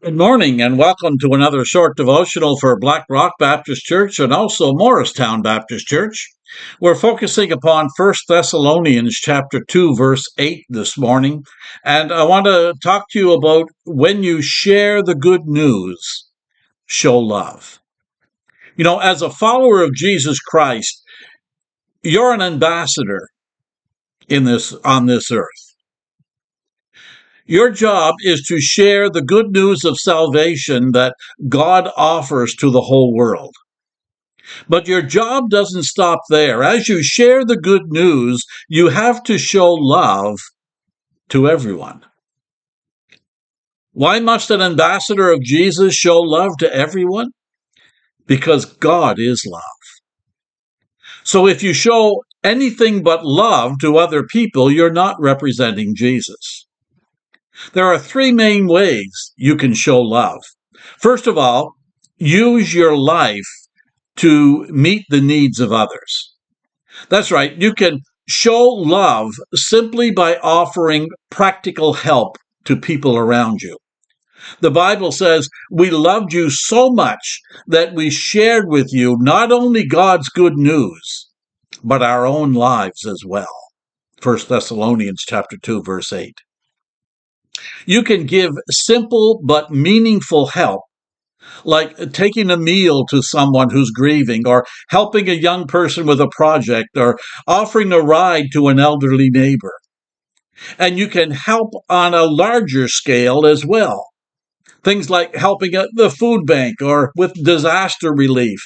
Good morning and welcome to another short devotional for Black Rock Baptist Church and also Morristown Baptist Church. We're focusing upon First Thessalonians chapter 2 verse 8 this morning, and I want to talk to you about when you share the good news, show love. As a follower of Jesus Christ, you're an ambassador on this earth. Your job is to share the good news of salvation that God offers to the whole world. But your job doesn't stop there. As you share the good news, you have to show love to everyone. Why must an ambassador of Jesus show love to everyone? Because God is love. So if you show anything but love to other people, you're not representing Jesus. There are three main ways you can show love. First of all, use your life to meet the needs of others. That's right, you can show love simply by offering practical help to people around you. The Bible says, we loved you so much that we shared with you not only God's good news, but our own lives as well. 1 Thessalonians chapter 2, verse 8. You can give simple but meaningful help, like taking a meal to someone who's grieving, or helping a young person with a project, or offering a ride to an elderly neighbor. And you can help on a larger scale as well. Things like helping at the food bank or with disaster relief.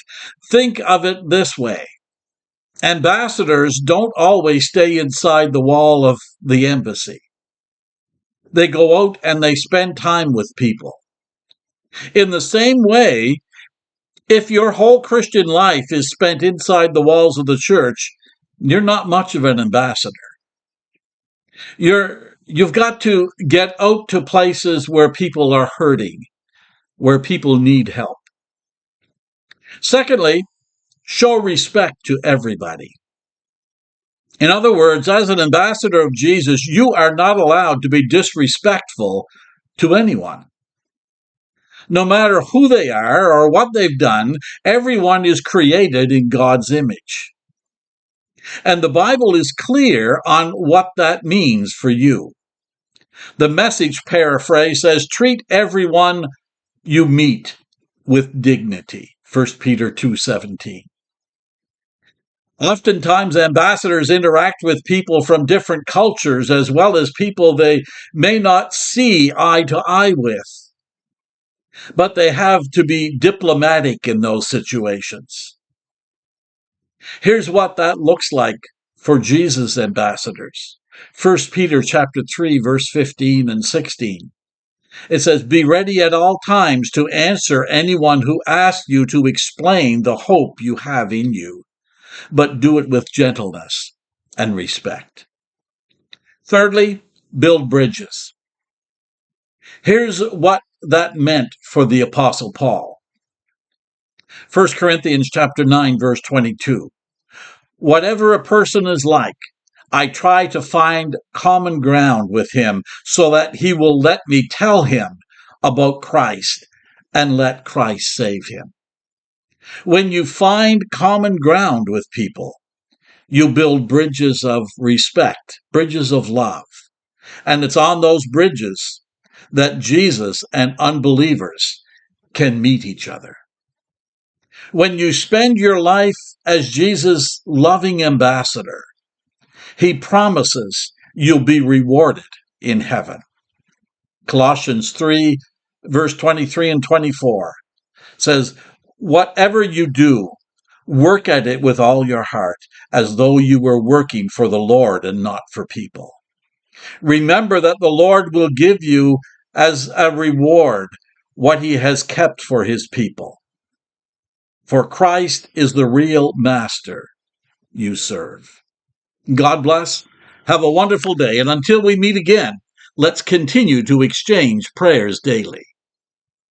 Think of it this way. Ambassadors don't always stay inside the wall of the embassy. They go out and they spend time with people. In the same way, if your whole Christian life is spent inside the walls of the church, you're not much of an ambassador. You've got to get out to places where people are hurting, where people need help. Secondly, show respect to everybody. In other words, as an ambassador of Jesus, you are not allowed to be disrespectful to anyone. No matter who they are or what they've done, everyone is created in God's image. And the Bible is clear on what that means for you. The Message paraphrase says, treat everyone you meet with dignity. 1 Peter 2:17. Oftentimes, ambassadors interact with people from different cultures as well as people they may not see eye to eye with. But they have to be diplomatic in those situations. Here's what that looks like for Jesus' ambassadors. 1 Peter chapter 3, verse 15 and 16. It says, be ready at all times to answer anyone who asks you to explain the hope you have in you, but do it with gentleness and respect. Thirdly, build bridges. Here's what that meant for the Apostle Paul. 1 Corinthians chapter 9, verse 22. Whatever a person is like, I try to find common ground with him so that he will let me tell him about Christ and let Christ save him. When you find common ground with people, you build bridges of respect, bridges of love. And it's on those bridges that Jesus and unbelievers can meet each other. When you spend your life as Jesus' loving ambassador, he promises you'll be rewarded in heaven. Colossians 3, verse 23 and 24 says, whatever you do, work at it with all your heart, as though you were working for the Lord and not for people. Remember that the Lord will give you as a reward what he has kept for his people. For Christ is the real master you serve. God bless. Have a wonderful day. And until we meet again, let's continue to exchange prayers daily.